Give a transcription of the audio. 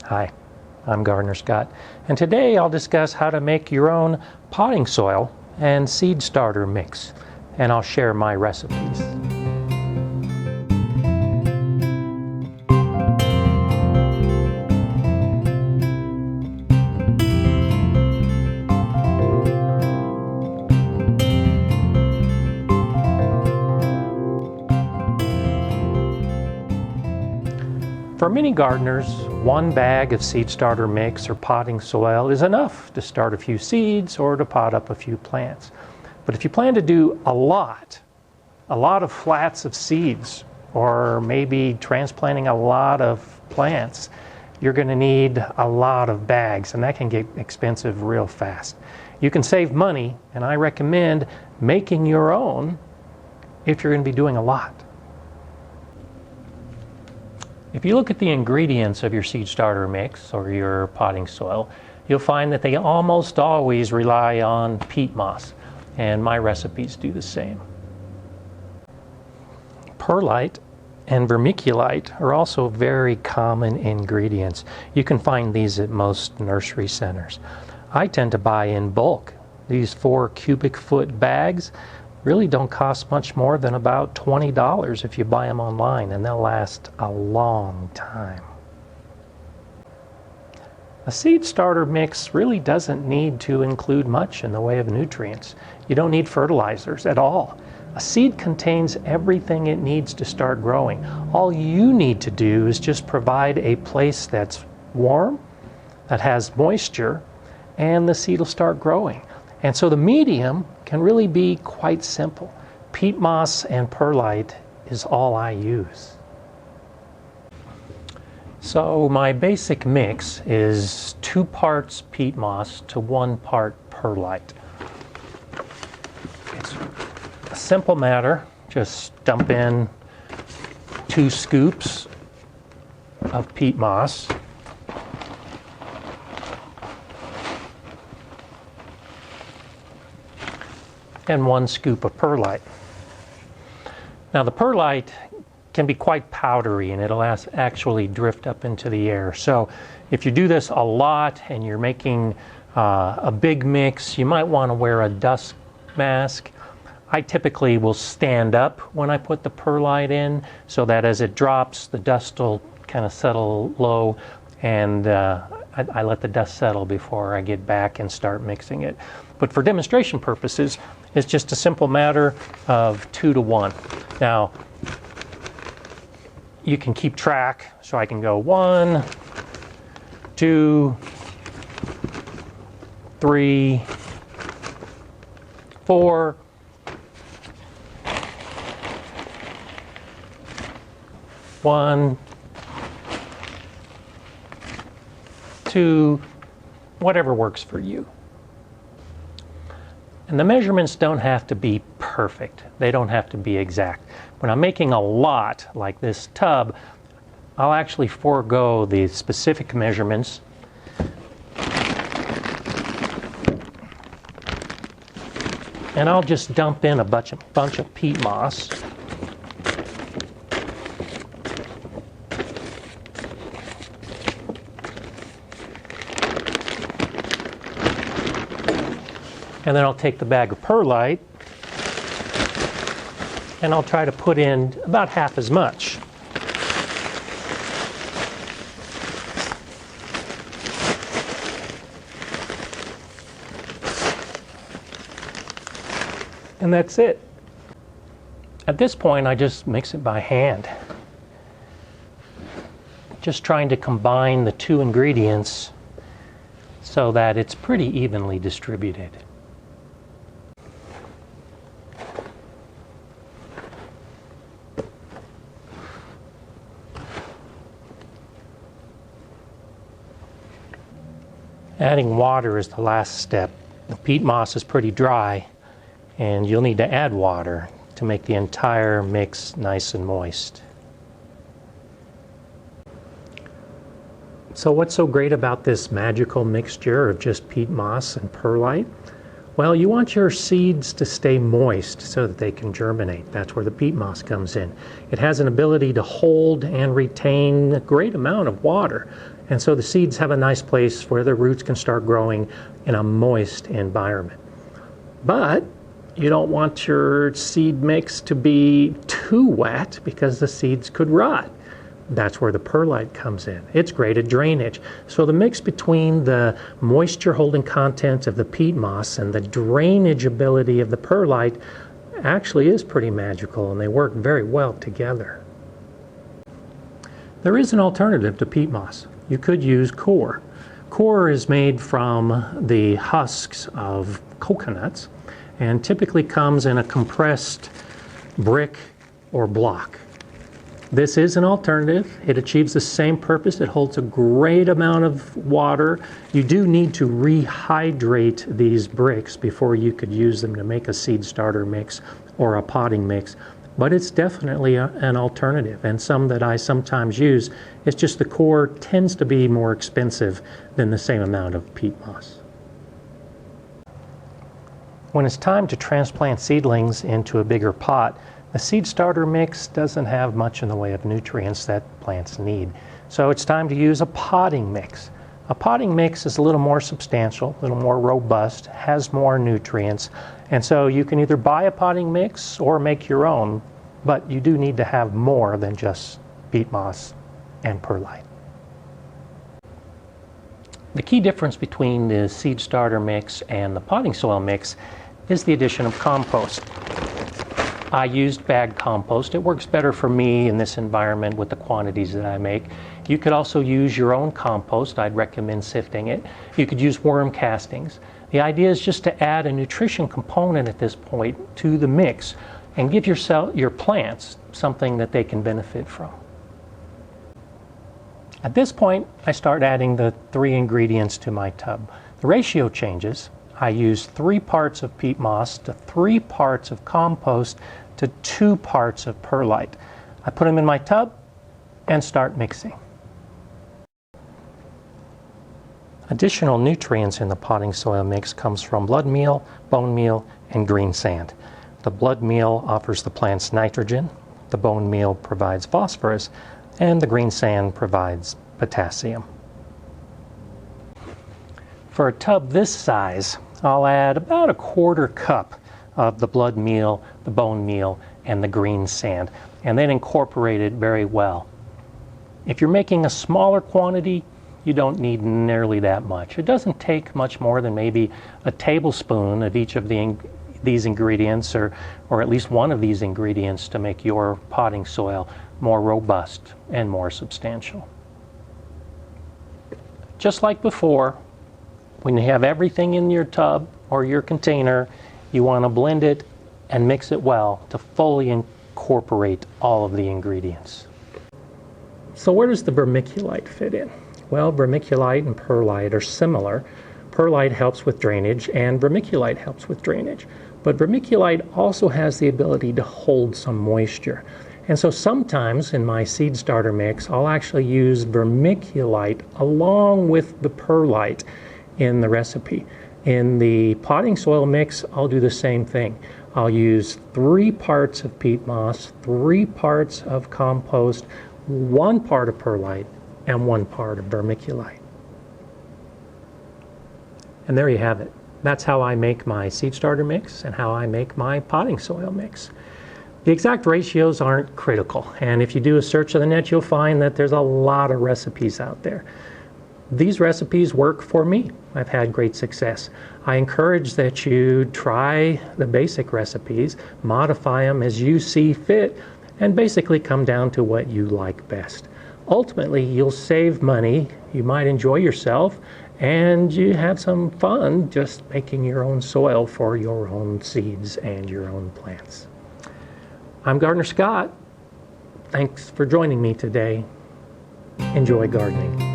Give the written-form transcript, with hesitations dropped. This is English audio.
Hi, I'm GardenerScott, and today I'll discuss how to make your own potting soil and seed starter mix, and I'll share my recipes. For many gardeners, one bag of seed starter mix or potting soil is enough to start a few seeds or to pot up a few plants. But if you plan to do a lot of flats of seeds, or maybe transplanting a lot of plants, you're going to need a lot of bags, and that can get expensive real fast. You can save money, and I recommend making your own if you're going to be doing a lot. If you look at the ingredients of your seed starter mix or your potting soil, you'll find that they almost always rely on peat moss, and my recipes do the same. Perlite and vermiculite are also very common ingredients. You can find these at most nursery centers. I tend to buy in bulk. These 4 cubic foot bags really don't cost much more than about $20 if you buy them online, and they'll last a long time. A seed starter mix really doesn't need to include much in the way of nutrients. You don't need fertilizers at all. A seed contains everything it needs to start growing. All you need to do is just provide a place that's warm, that has moisture, and the seed will start growing. And so the medium can really be quite simple. Peat moss and perlite is all I use. So my basic mix is 2 parts peat moss to 1 part perlite. It's a simple matter. Just dump in 2 scoops of peat moss. And 1 scoop of perlite. Now the perlite can be quite powdery, and it'll actually drift up into the air. So if you do this a lot and you're making a big mix, you might want to wear a dust mask. I typically will stand up when I put the perlite in, so that as it drops, the dust will kind of settle low, and I let the dust settle before I get back and start mixing it. But for demonstration purposes, it's just a simple matter of 2 to 1. Now, you can keep track, so I can go 1, 2, 3, 4, 1, 2, whatever works for you. And the measurements don't have to be perfect. They don't have to be exact. When I'm making a lot, like this tub, I'll actually forego the specific measurements. And I'll just dump in a bunch of peat moss. And then I'll take the bag of perlite and I'll try to put in about half as much. And that's it. At this point, I just mix it by hand. Just trying to combine the 2 ingredients so that it's pretty evenly distributed. Adding water is the last step. The peat moss is pretty dry, and you'll need to add water to make the entire mix nice and moist. So what's so great about this magical mixture of just peat moss and perlite? Well, you want your seeds to stay moist so that they can germinate. That's where the peat moss comes in. It has an ability to hold and retain a great amount of water. And so the seeds have a nice place where their roots can start growing in a moist environment. But you don't want your seed mix to be too wet because the seeds could rot. That's where the perlite comes in. It's great at drainage. So the mix between the moisture holding content of the peat moss and the drainage ability of the perlite actually is pretty magical, and they work very well together. There is an alternative to peat moss. You could use coir. Coir is made from the husks of coconuts and typically comes in a compressed brick or block. This is an alternative. It achieves the same purpose. It holds a great amount of water. You do need to rehydrate these bricks before you could use them to make a seed starter mix or a potting mix, but it's definitely an alternative, and some that I sometimes use. It's just the coir tends to be more expensive than the same amount of peat moss. When it's time to transplant seedlings into a bigger pot, the seed starter mix doesn't have much in the way of nutrients that plants need. So it's time to use a potting mix. A potting mix is a little more substantial, a little more robust, has more nutrients, and so you can either buy a potting mix or make your own, but you do need to have more than just peat moss and perlite. The key difference between the seed starter mix and the potting soil mix is the addition of compost. I used bagged compost. It works better for me in this environment with the quantities that I make. You could also use your own compost. I'd recommend sifting it. You could use worm castings. The idea is just to add a nutrition component at this point to the mix and give your plants something that they can benefit from. At this point, I start adding the 3 ingredients to my tub. The ratio changes. I use 3 parts of peat moss to 3 parts of compost to 2 parts of perlite. I put them in my tub and start mixing. Additional nutrients in the potting soil mix comes from blood meal, bone meal, and green sand. The blood meal offers the plants nitrogen, the bone meal provides phosphorus, and the green sand provides potassium. For a tub this size, I'll add about 1/4 cup of the blood meal, the bone meal, and the green sand, and then incorporate it very well. If you're making a smaller quantity, you don't need nearly that much. It doesn't take much more than maybe a tablespoon of each of these ingredients, or at least one of these ingredients, to make your potting soil more robust and more substantial. Just like before, when you have everything in your tub or your container, you want to blend it and mix it well to fully incorporate all of the ingredients. So where does the vermiculite fit in? Well, vermiculite and perlite are similar. Perlite helps with drainage and vermiculite helps with drainage. But vermiculite also has the ability to hold some moisture. And so sometimes in my seed starter mix, I'll actually use vermiculite along with the perlite in the recipe. In the potting soil mix, I'll do the same thing. I'll use 3 parts of peat moss, 3 parts of compost, 1 part of perlite, and 1 part of vermiculite. And there you have it. That's how I make my seed starter mix and how I make my potting soil mix. The exact ratios aren't critical, and if you do a search on the net, you'll find that there's a lot of recipes out there. These recipes work for me. I've had great success. I encourage that you try the basic recipes, modify them as you see fit, and basically come down to what you like best. Ultimately, you'll save money, you might enjoy yourself, and you have some fun just making your own soil for your own seeds and your own plants. I'm GardenerScott. Thanks for joining me today. Enjoy gardening.